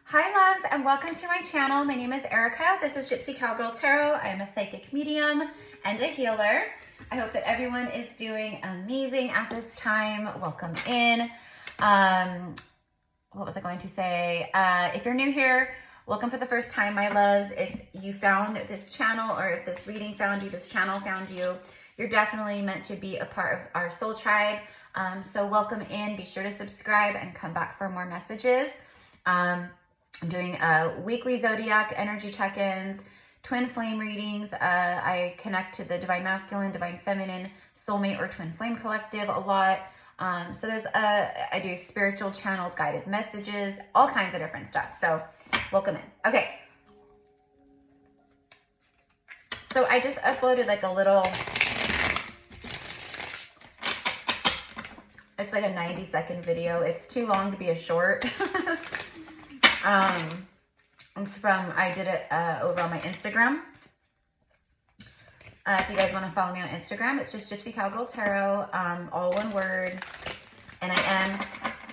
Hi loves, and welcome to my channel. My name is Erica. This is Gypsy Cowgirl Tarot. I am a psychic medium and a healer. I hope that everyone is doing amazing at this time. Welcome in. What was I going to say? If you're new here, welcome for the first time, my loves. If you found this channel, or if this reading found you, this channel found you, you're definitely meant to be a part of our soul tribe. So welcome in. Be sure to subscribe and come back for more messages. I'm doing weekly zodiac energy check-ins, twin flame readings. I connect to the divine masculine, divine feminine, soulmate, or twin flame collective a lot. So there's I do spiritual channeled guided messages, all kinds of different stuff. So welcome in. Okay. So I just uploaded like a little, it's like a 90-second video. It's too long to be a short. It's from, I did it over on my Instagram. If you guys want to follow me on Instagram, it's just Gypsy Cowgirl Tarot, all one word. And I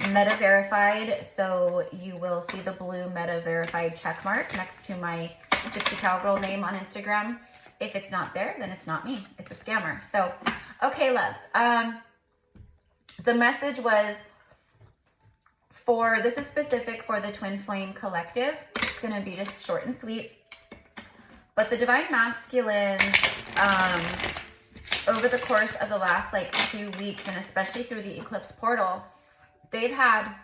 am meta verified, so you will see the blue meta verified check mark next to my Gypsy Cowgirl name on Instagram. If it's not there, then it's not me. It's a scammer. So, okay, loves. The message was, this is specific for the Twin Flame Collective. It's going to be just short and sweet. But the Divine Masculines, over the course of the last like 2 weeks, and especially through the Eclipse portal, they've had,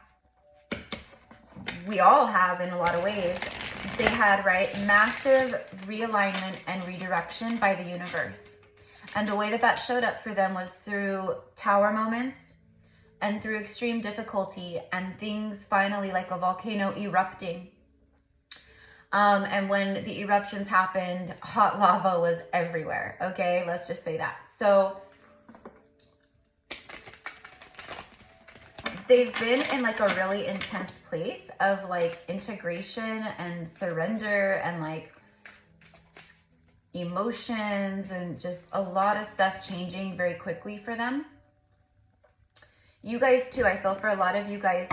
we all have in a lot of ways, they had, right, massive realignment and redirection by the universe. And the way that that showed up for them was through tower moments, and through extreme difficulty, and things finally like a volcano erupting. And when the eruptions happened, hot lava was everywhere. Okay, let's just say that. So they've been in like a really intense place of like integration and surrender and like emotions and just a lot of stuff changing very quickly for them. You guys too, I feel for a lot of you guys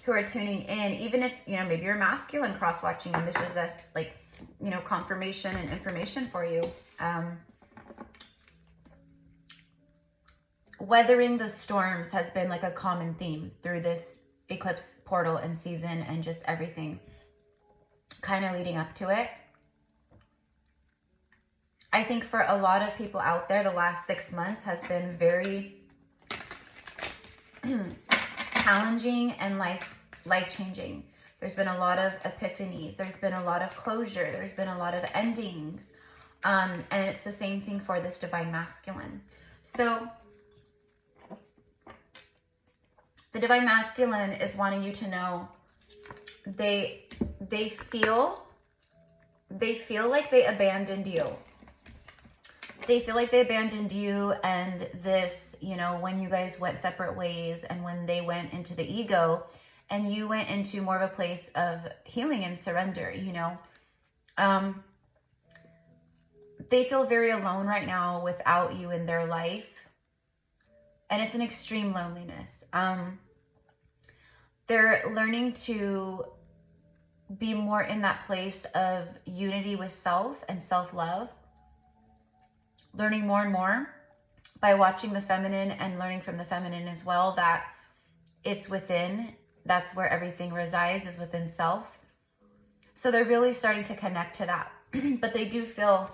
who are tuning in, even if, you know, maybe you're masculine cross-watching and this is just like, you know, confirmation and information for you. Weathering the storms has been like a common theme through this eclipse portal and season and just everything kind of leading up to it. I think for a lot of people out there, the last 6 months has been very challenging and life-changing. There's been a lot of epiphanies. There's been a lot of closure. There's been a lot of endings. And it's the same thing for this divine masculine. So the divine masculine is wanting you to know they feel like they abandoned you. They feel like they abandoned you, and this, you know, when you guys went separate ways and when they went into the ego and you went into more of a place of healing and surrender, you know, they feel very alone right now without you in their life. And it's an extreme loneliness. They're learning to be more in that place of unity with self and self-love. Learning more and more by watching the feminine and learning from the feminine as well, that it's within, that's where everything resides, is within self. So they're really starting to connect to that. But they do feel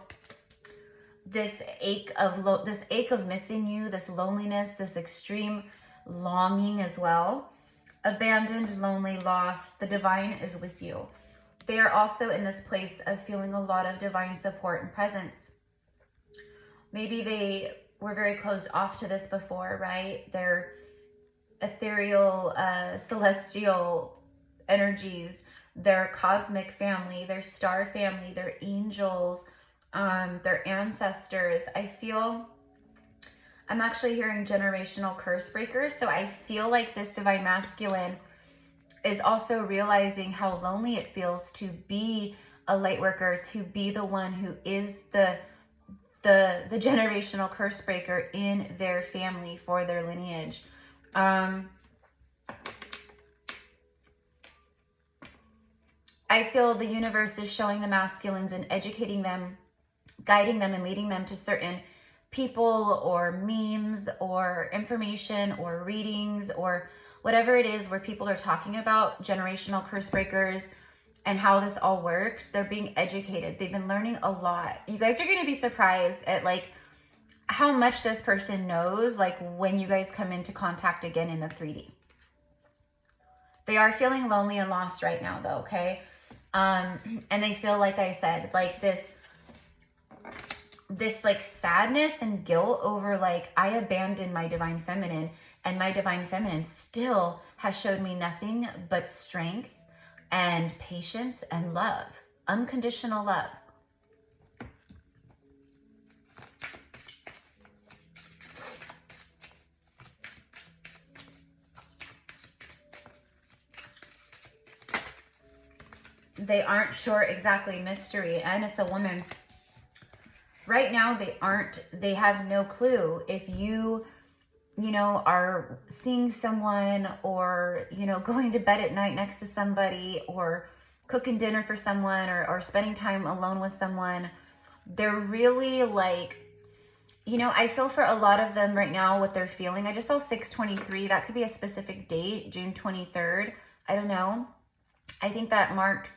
this ache of missing you, this loneliness, this extreme longing as well. Abandoned, lonely, lost. The divine is with you. They are also in this place of feeling a lot of divine support and presence. Maybe they were very closed off to this before, right? Their ethereal, celestial energies, their cosmic family, their star family, their angels, their ancestors. I'm actually hearing generational curse breakers. So I feel like this divine masculine is also realizing how lonely it feels to be a light worker, to be the one who is the generational curse breaker in their family for their lineage. I feel the universe is showing the masculines and educating them, guiding them and leading them to certain people or memes or information or readings or whatever it is where people are talking about generational curse breakers and how this all works. They're being educated. They've been learning a lot. You guys are going to be surprised at like how much this person knows, like when you guys come into contact again in the 3D. They are feeling lonely and lost right now though, okay? And they feel, like I said, like this like sadness and guilt over like, I abandoned my divine feminine, and my divine feminine still has showed me nothing but strength and patience and love, unconditional love. They aren't sure exactly, mystery, and it's a woman. Right now, they have no clue if you know, are seeing someone or, you know, going to bed at night next to somebody or cooking dinner for someone or spending time alone with someone. They're really like, you know, I feel for a lot of them right now what they're feeling. I just saw 6/23. That could be a specific date, June 23rd. I don't know. I think that marks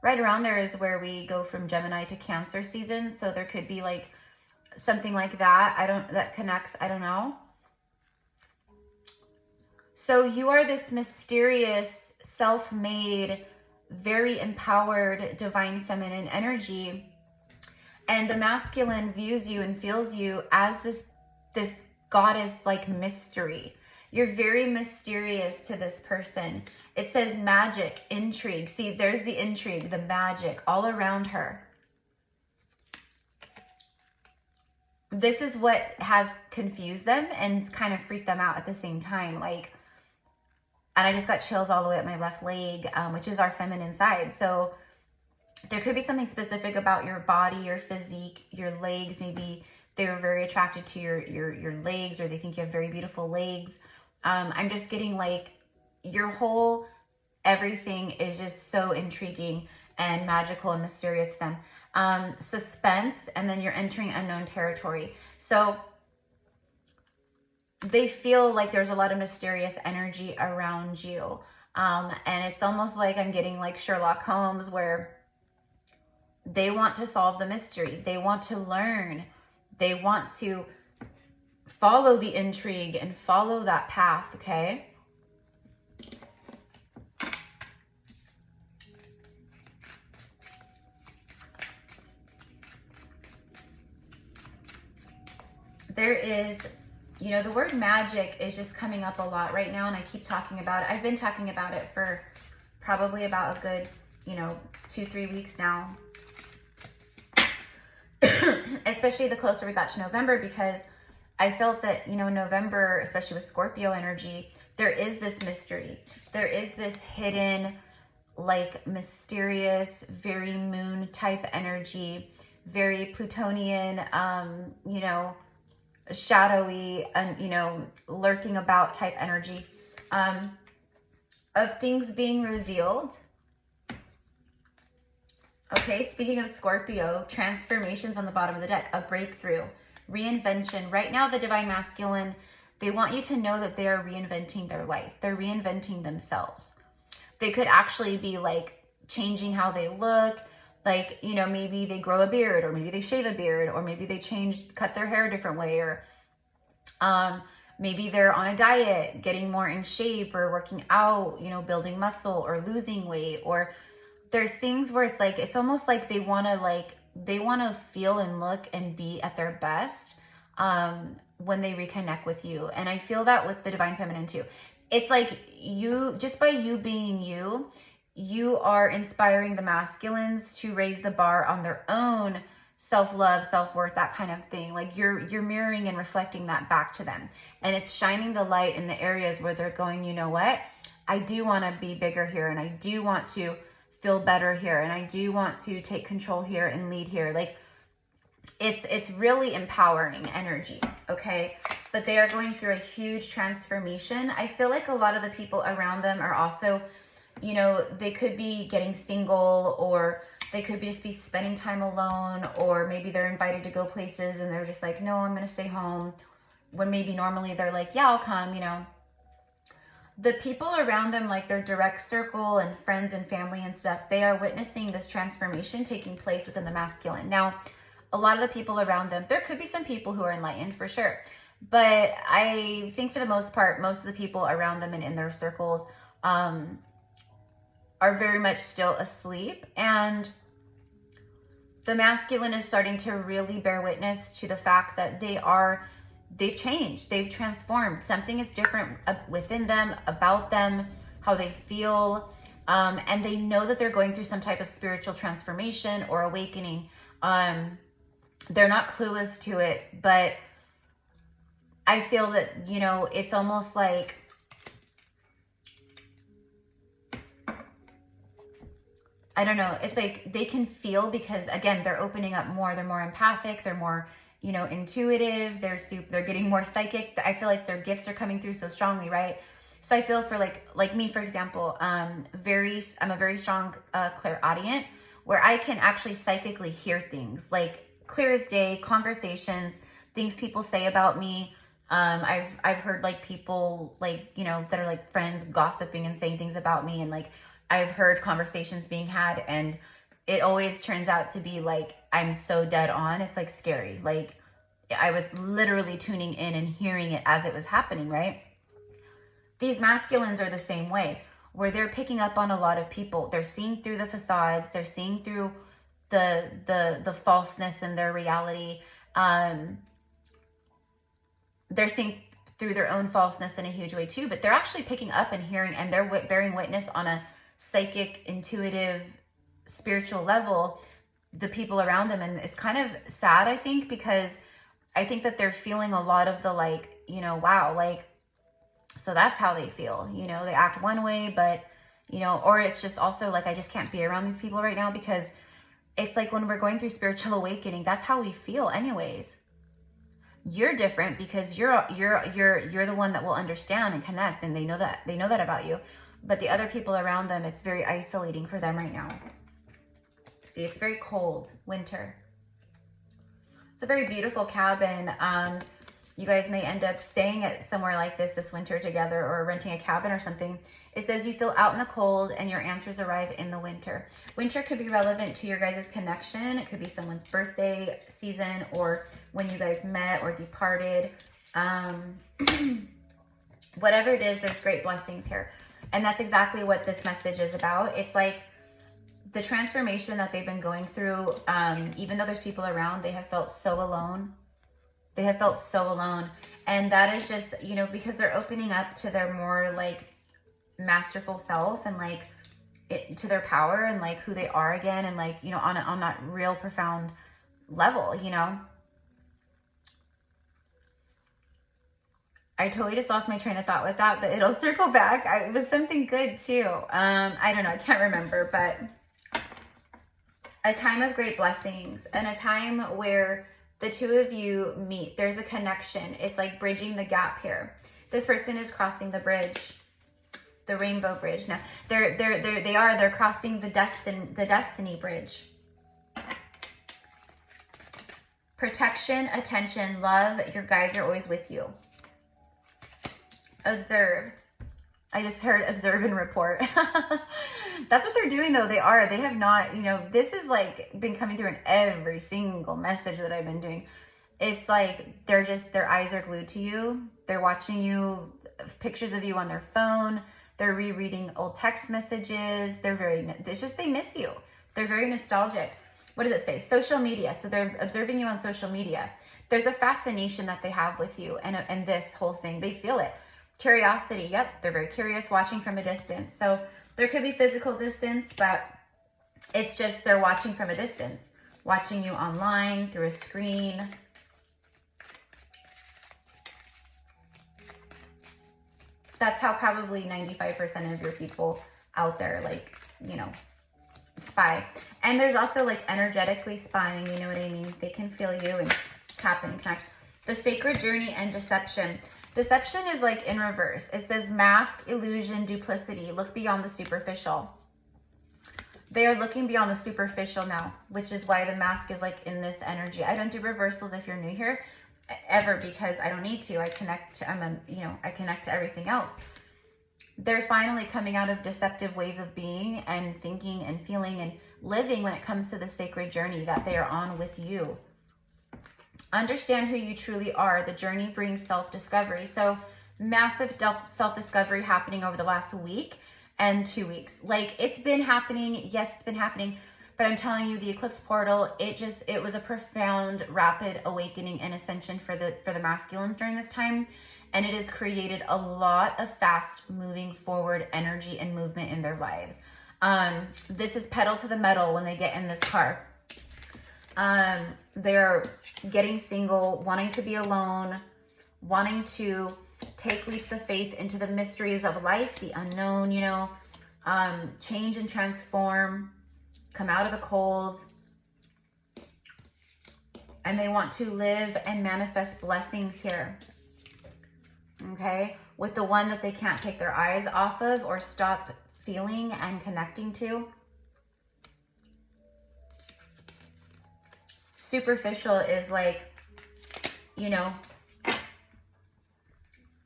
right around there is where we go from Gemini to Cancer season. So there could be like something like that. That connects. I don't know. So you are this mysterious, self-made, very empowered, divine feminine energy. And the masculine views you and feels you as this goddess-like mystery. You're very mysterious to this person. It says magic, intrigue. See, there's the intrigue, the magic all around her. This is what has confused them and kind of freaked them out at the same time. Like, and I just got chills all the way up my left leg, which is our feminine side. So there could be something specific about your body, your physique, your legs. Maybe they were very attracted to your legs, or they think you have very beautiful legs. I'm just getting like your whole everything is just so intriguing and magical and mysterious to them. Suspense, and then you're entering unknown territory. So they feel like there's a lot of mysterious energy around you. And it's almost like I'm getting like Sherlock Holmes, where they want to solve the mystery. They want to learn. They want to follow the intrigue and follow that path, okay? There is, you know, the word magic is just coming up a lot right now, and I keep talking about it. I've been talking about it for probably about a good, you know, 2-3 weeks now. Especially the closer we got to November, because I felt that, you know, November, especially with Scorpio energy, there is this mystery. There is this hidden, like, mysterious, very moon type energy, very Plutonian, you know, shadowy, and, you know, lurking about type energy, of things being revealed. Okay, speaking of Scorpio, transformations on the bottom of the deck, a breakthrough, reinvention. Right now, the divine masculine, they want you to know that they are reinventing their life. They're reinventing themselves. They could actually be like changing how they look. Like, you know, maybe they grow a beard, or maybe they shave a beard, or maybe they cut their hair a different way, or maybe they're on a diet, getting more in shape, or working out, you know, building muscle, or losing weight. Or there's things where it's like, it's almost like they want to feel and look and be at their best when they reconnect with you. And I feel that with the divine feminine too. It's like you, just by you being you, you are inspiring the masculines to raise the bar on their own self-love, self-worth, that kind of thing. Like you're mirroring and reflecting that back to them. And it's shining the light in the areas where they're going, you know what? I do want to be bigger here, and I do want to feel better here, and I do want to take control here and lead here. Like it's really empowering energy, okay? But they are going through a huge transformation. I feel like a lot of the people around them are also you know, they could be getting single, or they could just be spending time alone, or maybe they're invited to go places and they're just like, no, I'm going to stay home. When maybe normally they're like, yeah, I'll come, you know. The people around them, like their direct circle and friends and family and stuff, they are witnessing this transformation taking place within the masculine. Now, a lot of the people around them, there could be some people who are enlightened for sure. But I think for the most part, most of the people around them and in their circles are very much still asleep. And the masculine is starting to really bear witness to the fact that they've changed, they've transformed. Something is different within them, about them, how they feel. And they know that they're going through some type of spiritual transformation or awakening. They're not clueless to it, but I feel that, you know, it's almost like, I don't know, it's like they can feel, because again, they're opening up more, they're more empathic, they're more, you know, intuitive, they're getting more psychic. I feel like their gifts are coming through so strongly, right? So I feel for like me, for example, I'm a very strong clairaudient, where I can actually psychically hear things like clear as day, conversations, things people say about me. I've heard like people like, you know, that are like friends gossiping and saying things about me, and like I've heard conversations being had, and it always turns out to be like I'm so dead on. It's like scary. Like I was literally tuning in and hearing it as it was happening, right? These masculines are the same way, where they're picking up on a lot of people. They're seeing through the facades. They're seeing through the falseness in their reality. They're seeing through their own falseness in a huge way too, but they're actually picking up and hearing, and they're bearing witness on a psychic, intuitive, spiritual level, the people around them. And it's kind of sad, I think, because I think that they're feeling a lot of the like, you know, wow, like, so that's how they feel, you know, they act one way, but, you know, or it's just also like, I just can't be around these people right now, because it's like when we're going through spiritual awakening, that's how we feel anyways. You're different because you're the one that will understand and connect, and they know that about you. But the other people around them, it's very isolating for them right now. See, it's very cold, winter. It's a very beautiful cabin. You guys may end up staying at somewhere like this winter together, or renting a cabin or something. It says you feel out in the cold and your answers arrive in the winter. Winter could be relevant to your guys' connection. It could be someone's birthday season, or when you guys met or departed. Whatever it is, there's great blessings here. And that's exactly what this message is about. It's like the transformation that they've been going through. Even though there's people around, they have felt so alone. They have felt so alone. And that is just, you know, because they're opening up to their more like masterful self, and like to their power, and like who they are again, and like, you know, on that real profound level, you know. I totally just lost my train of thought with that, but it'll circle back. It was something good too. I don't know, I can't remember, but a time of great blessings, and a time where the two of you meet. There's a connection. It's like bridging the gap here. This person is crossing the bridge, the rainbow bridge. Now they're crossing the destiny bridge. Protection, attention, love. Your guides are always with you. Observe. I just heard observe and report. That's what they're doing though. They have not, you know, this is like been coming through in every single message that I've been doing. It's like their eyes are glued to you. They're watching you, pictures of you on their phone. They're rereading old text messages. It's just, they miss you. They're very nostalgic. What does it say? Social media. So they're observing you on social media. There's a fascination that they have with you, and this whole thing, they feel it. Curiosity. Yep. They're very curious, watching from a distance. So there could be physical distance, but it's just they're watching from a distance, watching you online through a screen. That's how probably 95% of your people out there, like, you know, spy. And there's also like energetically spying, you know what I mean? They can feel you and tap and connect. The sacred journey and deception. Deception is like in reverse. It says mask, illusion, duplicity. Look beyond the superficial. They are looking beyond the superficial now, which is why the mask is like in this energy. I don't do reversals if you're new here ever, because I don't need to. I connect to, I connect to everything else. They're finally coming out of deceptive ways of being and thinking and feeling and living when it comes to the sacred journey that they are on with you. Understand who you truly are. The journey brings self-discovery. So massive self-discovery happening over the last week and 2 weeks. Like, it's been happening. Yes, it's been happening. But I'm telling you, the eclipse portal, it was a profound, rapid awakening and ascension for the masculines during this time. And it has created a lot of fast moving forward energy and movement in their lives. This is pedal to the metal when they get in this car. They're getting single, wanting to be alone, wanting to take leaps of faith into the mysteries of life, the unknown, change and transform, come out of the cold. And they want to live and manifest blessings here. Okay? With the one that they can't take their eyes off of or stop feeling and connecting to. Superficial is like,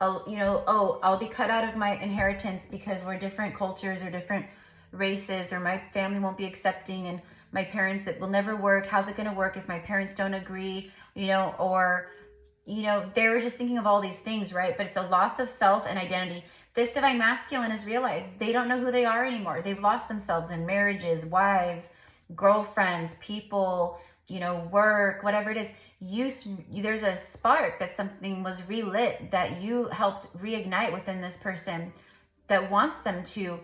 I'll be cut out of my inheritance because we're different cultures or different races, or my family won't be accepting, and my parents, it will never work. How's it going to work if my parents don't agree? They were just thinking of all these things, right? But it's a loss of self and identity. This divine masculine has realized they don't know who they are anymore. They've lost themselves in marriages, wives, girlfriends, people, work, whatever it is. There's a spark that something was relit that you helped reignite within this person that wants them to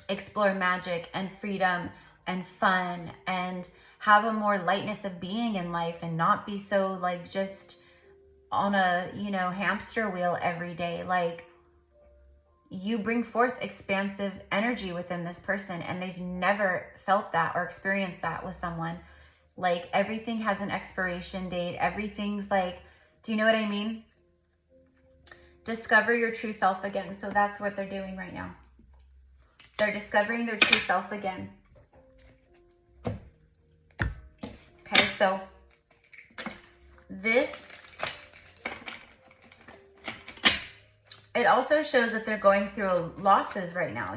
explore magic and freedom and fun and have a more lightness of being in life and not be so like just on a, hamster wheel every day. Like, you bring forth expansive energy within this person, and they've never felt that or experienced that with someone. Like, everything has an expiration date. Everything's like, do you know what I mean? Discover your true self again. So that's what they're doing right now. They're discovering their true self again. Okay, so it also shows that they're going through losses right now.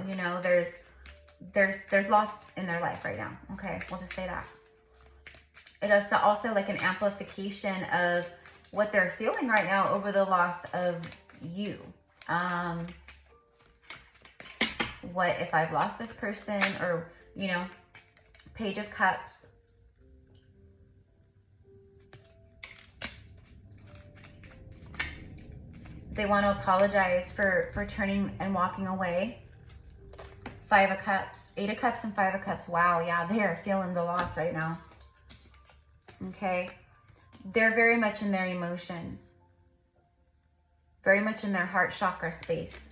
There's loss in their life right now. Okay, we'll just say that. It is also like an amplification of what they're feeling right now over the loss of you. What if I've lost this person? Or, Page of Cups. They want to apologize for turning and walking away. 5 of Cups, 8 of Cups, and 5 of Cups. Wow, yeah, they are feeling the loss right now. Okay, they're very much in their emotions, very much in their heart chakra space.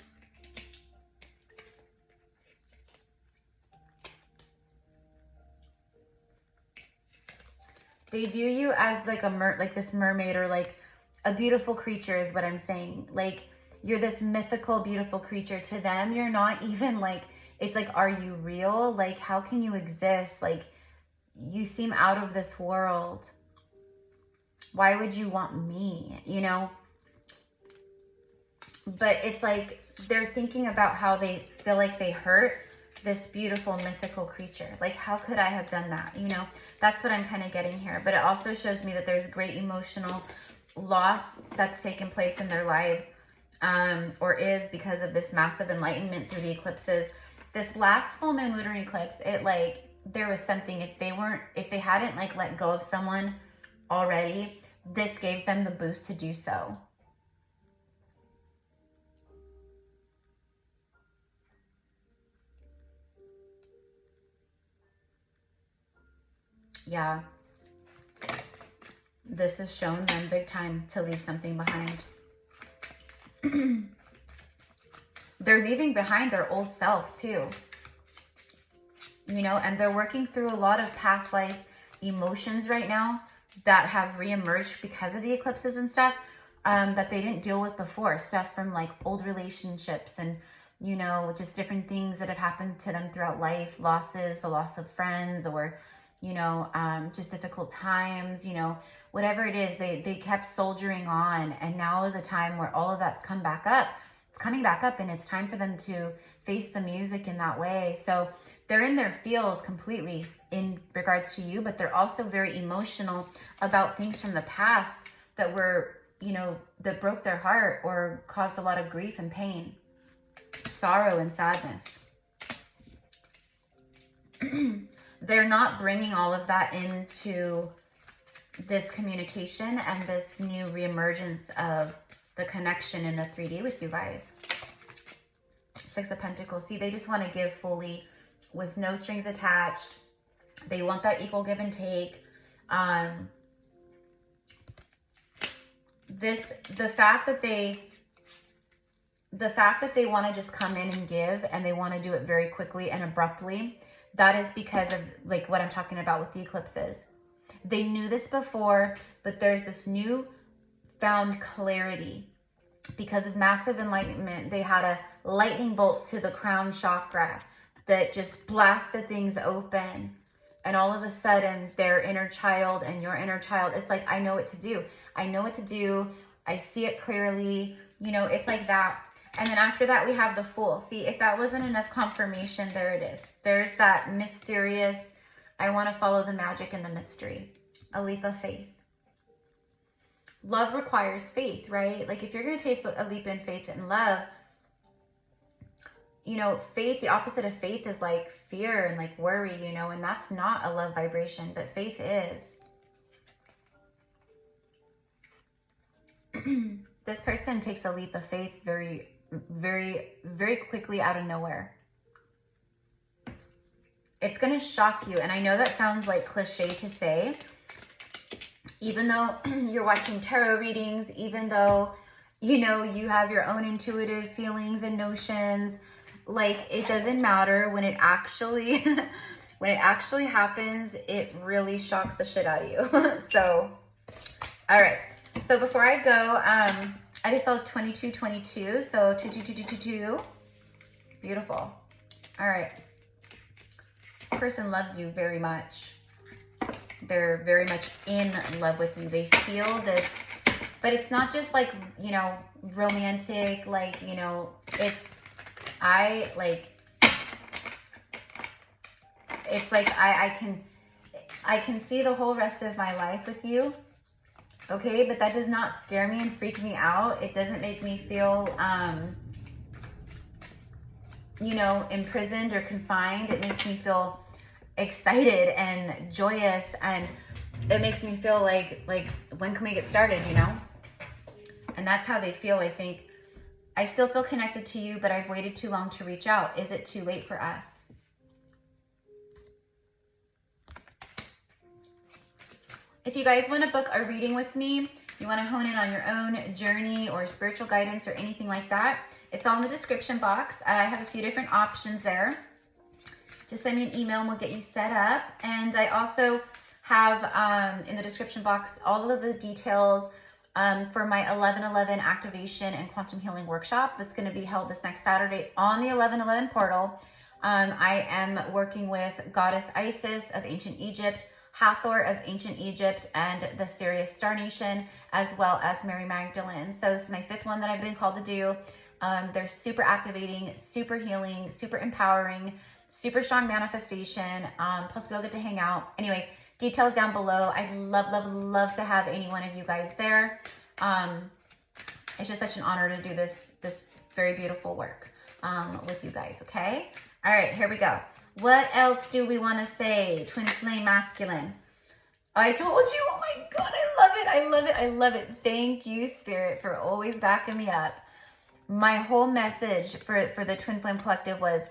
They view you as like like this mermaid, or like a beautiful creature is what I'm saying. Like, you're this mythical, beautiful creature. To them, you're not even like, it's like, are you real? Like, how can you exist? Like, you seem out of this world. Why would you want me? But it's like they're thinking about how they feel like they hurt this beautiful mythical creature. Like, how could I have done that? That's what I'm kind of getting here. But it also shows me that there's great emotional loss that's taken place in their lives, or is, because of this massive enlightenment through the eclipses. This last full moon lunar eclipse, there was something, if they hadn't like let go of someone already, this gave them the boost to do so. Yeah. This has shown them big time to leave something behind. They're leaving behind their old self too. And they're working through a lot of past life emotions right now that have reemerged because of the eclipses and stuff. that they didn't deal with before. Stuff from like old relationships and, you know, just different things that have happened to them throughout life, losses, the loss of friends, or, you know, just difficult times, you know, whatever it is, they kept soldiering on. And now is a time where all of that's come back up. It's coming back up, and it's time for them to face the music in that way. So they're in their feels completely in regards to you, but they're also very emotional about things from the past that were, you know, that broke their heart or caused a lot of grief and pain, sorrow and sadness. They're not bringing all of that into this communication and this new reemergence of the connection in the 3D with you guys. Six of Pentacles. See, they just want to give fully with no strings attached. They want that equal give and take. The fact that they want to just come in and give, and they want to do it very quickly and abruptly, that is because of like what I'm talking about with the eclipses. They knew this before, but there's this new found clarity because of massive enlightenment. They had a lightning bolt to the crown chakra that just blasted things open. And all of a sudden, their inner child and your inner child, it's like, I know what to do. I know what to do. I see it clearly. You know, it's like that. And then after that, we have the Fool. See, if that wasn't enough confirmation, there it is. There's that mysterious, I want to follow the magic and the mystery. A leap of faith. Love requires faith, right? Like if you're going to take a leap in faith and love, you know, faith, the opposite of faith is like fear and like worry, you know, and that's not a love vibration, but faith is. This person takes a leap of faith very, very, very quickly out of nowhere. It's going to shock you. And I know that sounds like cliche to say, even though you're watching tarot readings, even though, you know, you have your own intuitive feelings and notions, like it doesn't matter when it actually, when it actually happens, it really shocks the shit out of you. So, all right. So before I go, I just saw 2222. So 22222. Beautiful. All right. This person loves you very much. They're very much in love with you. They feel this, but it's not just like, you know, romantic, like, you know, it's like I can see the whole rest of my life with you. Okay, but that does not scare me and freak me out. It doesn't make me feel, you know, imprisoned or confined. It makes me feel excited and joyous, and it makes me feel like when can we get started, you know? And that's how they feel. I think I still feel connected to you, but I've waited too long to reach out. Is it too late for us? If you guys want to book a reading with me, you want to hone in on your own journey or spiritual guidance or anything like that, it's all in the description box. I have a few different options there. Just send me an email and we'll get you set up. And I also have in the description box all of the details for my 11/11 activation and quantum healing workshop that's going to be held this next Saturday on the 11/11 portal. I am working with Goddess Isis of Ancient Egypt, Hathor of Ancient Egypt, and the Sirius Star Nation, as well as Mary Magdalene. So this is my 5th one that I've been called to do. They're super activating, super healing, super empowering, super strong manifestation. Plus we all get to hang out. Anyways, details down below. I'd love, love, love to have any one of you guys there. It's just such an honor to do this very beautiful work with you guys, okay? All right, here we go. What else do we want to say? Twin flame masculine. I told you, oh my God, I love it. I love it. I love it. Thank you, Spirit, for always backing me up. My whole message for the Twin Flame Collective was,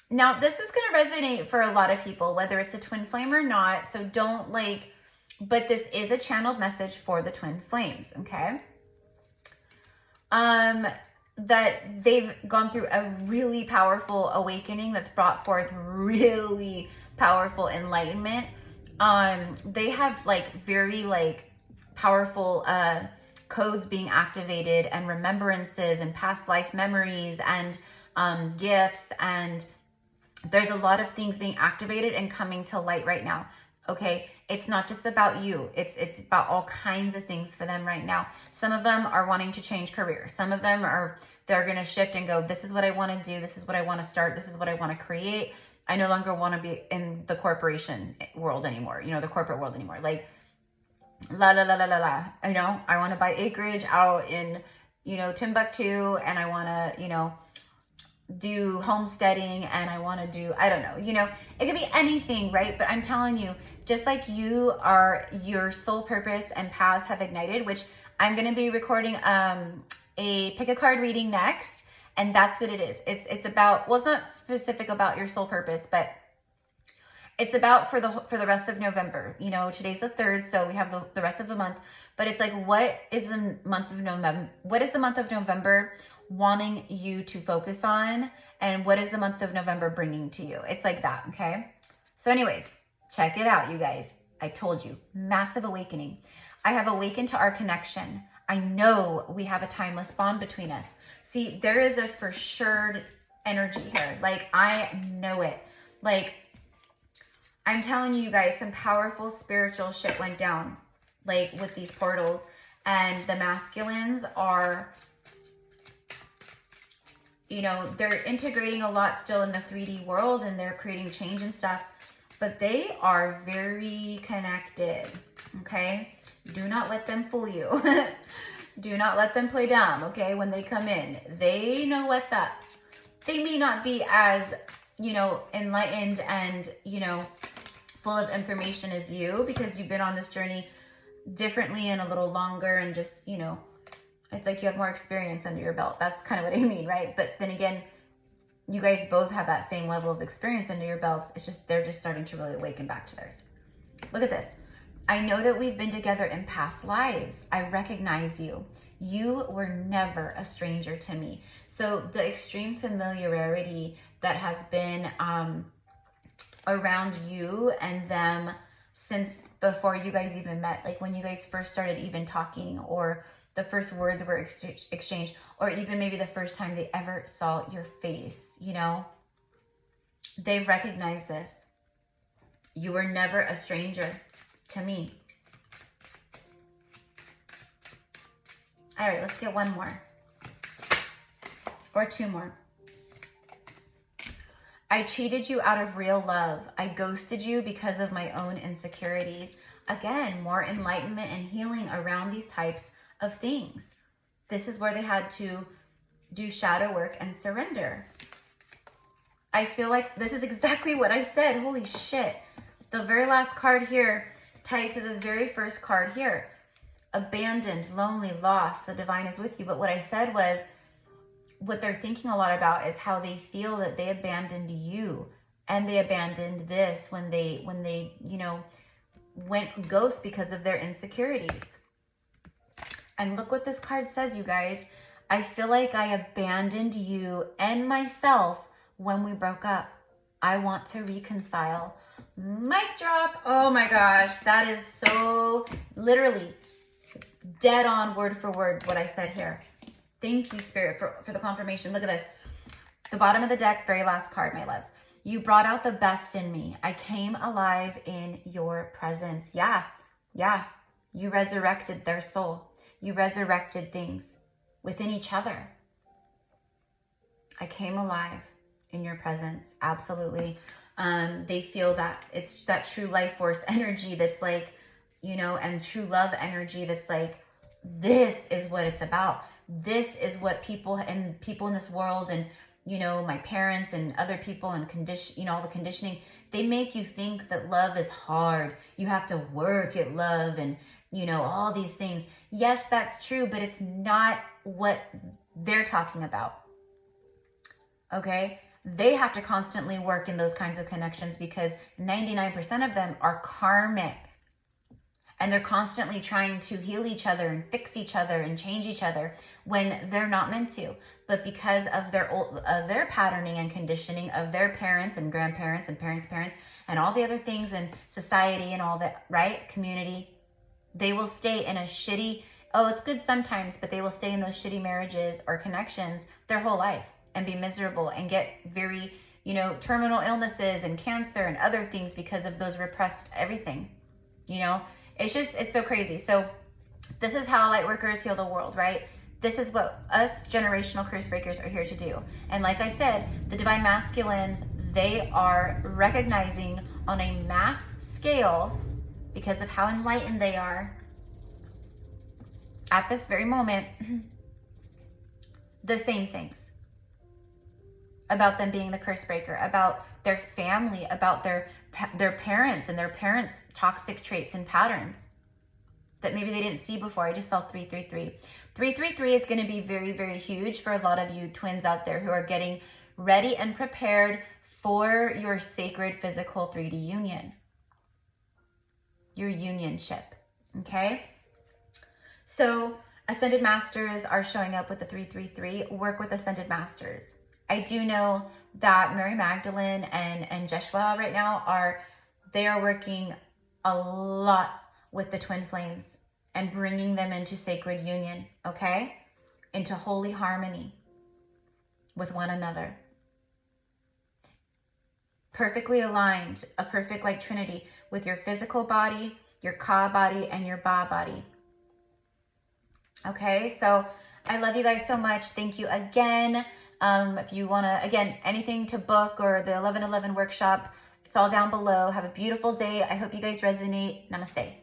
now this is going to resonate for a lot of people, whether it's a twin flame or not. So don't but this is a channeled message for the twin flames, okay? That they've gone through a really powerful awakening that's brought forth really powerful enlightenment. They have very powerful codes being activated and remembrances and past life memories and gifts, and there's a lot of things being activated and coming to light right now. Okay, it's not just about you. It's about all kinds of things for them right now. Some of them are wanting to change careers. Some of them they're going to shift and go, this is what I want to do. This is what I want to start. This is what I want to create. I no longer want to be in the corporation world anymore, you know, the corporate world anymore. Like, la, la, la, la, la, la. You know, I want to buy acreage out in, you know, Timbuktu, and I want to, you know, do homesteading, and I want to do, I don't know, you know, it could be anything, right? But I'm telling you, just like you are, your soul purpose and paths have ignited, which I'm going to be recording a pick a card reading next. And that's what it is. It's about, well, it's not specific about your soul purpose, but it's about for the rest of November. You know, today's the 3rd, so we have the rest of the month. But it's like, what is the month of November? What is the month of November wanting you to focus on? And what is the month of November bringing to you? It's like that, okay? So anyways, check it out, you guys. I told you, massive awakening. I have awakened to our connection. I know we have a timeless bond between us. See, there is a for sure energy here. Like, I know it. Like, I'm telling you guys, some powerful spiritual shit went down, like, with these portals. And the masculines are, you know, they're integrating a lot still in the 3D world, and they're creating change and stuff. But they are very connected, okay? Do not let them fool you. Do not let them play dumb, okay? When they come in, they know what's up. They may not be as, you know, enlightened and, you know, full of information as you, because you've been on this journey differently and a little longer, and just, you know, it's like you have more experience under your belt. That's kind of what I mean, right? But then again, you guys both have that same level of experience under your belts. It's just, they're just starting to really awaken back to theirs. Look at this. I know that we've been together in past lives. I recognize you. You were never a stranger to me. So the extreme familiarity that has been around you and them since before you guys even met, like when you guys first started even talking, or the first words were exchanged, or even maybe the first time they ever saw your face, you know, they've recognized this. You were never a stranger to me. All right, let's get one more or two more. I cheated you out of real love. I ghosted you because of my own insecurities. Again, more enlightenment and healing around these types of things. This is where they had to do shadow work and surrender. I feel like this is exactly what I said. Holy shit. The very last card here ties to the very first card here. Abandoned, lonely, lost, the divine is with you. But what I said was, what they're thinking a lot about is how they feel that they abandoned you, and they abandoned this when they, you know, went ghost because of their insecurities. And look what this card says, you guys. I feel like I abandoned you and myself when we broke up. I want to reconcile. Mic drop. Oh my gosh, that is so literally dead on, word for word, what I said here. Thank you, Spirit, for the confirmation. Look at this. The bottom of the deck, very last card, my loves. You brought out the best in me. I came alive in your presence. Yeah. You resurrected their soul. You resurrected things within each other. I came alive in your presence. Absolutely. They feel that it's that true life force energy that's like, you know, and true love energy that's like, this is what it's about. This is what people in this world, and, you know, my parents and other people, and all the conditioning, they make you think that love is hard. You have to work at love, and, you know, all these things. Yes, that's true, but it's not what they're talking about. Okay? They have to constantly work in those kinds of connections, because 99% of them are karmic. And they're constantly trying to heal each other and fix each other and change each other when they're not meant to. But because of their patterning and conditioning of their parents and grandparents and parents' parents and all the other things in society and all that, right? Community, they will stay in a shitty, Oh, it's good sometimes, but they will stay in those shitty marriages or connections their whole life and be miserable and get very, you know, terminal illnesses and cancer and other things because of those repressed everything. You know, it's just, it's so crazy. So this is how light workers heal the world, right? This is what us generational curse breakers are here to do. And like I said, the divine masculines, they are recognizing on a mass scale, because of how enlightened they are at this very moment, the same things about them being the curse breaker, about their family, about their parents and their parents' toxic traits and patterns that maybe they didn't see before. I just saw 333. 333 is going to be very, very huge for a lot of you twins out there who are getting ready and prepared for your sacred physical 3D union, your unionship, okay? So Ascended Masters are showing up with the 333. Work with Ascended Masters. I do know that Mary Magdalene and Jeshua right now they are working a lot with the twin flames and bringing them into sacred union, okay? Into holy harmony with one another. Perfectly aligned, a perfect like trinity with your physical body, your Ka body, and your Ba body. Okay, so I love you guys so much. Thank you again. If you want to, again, anything to book or the 1111 workshop, it's all down below. Have a beautiful day. I hope you guys resonate. Namaste.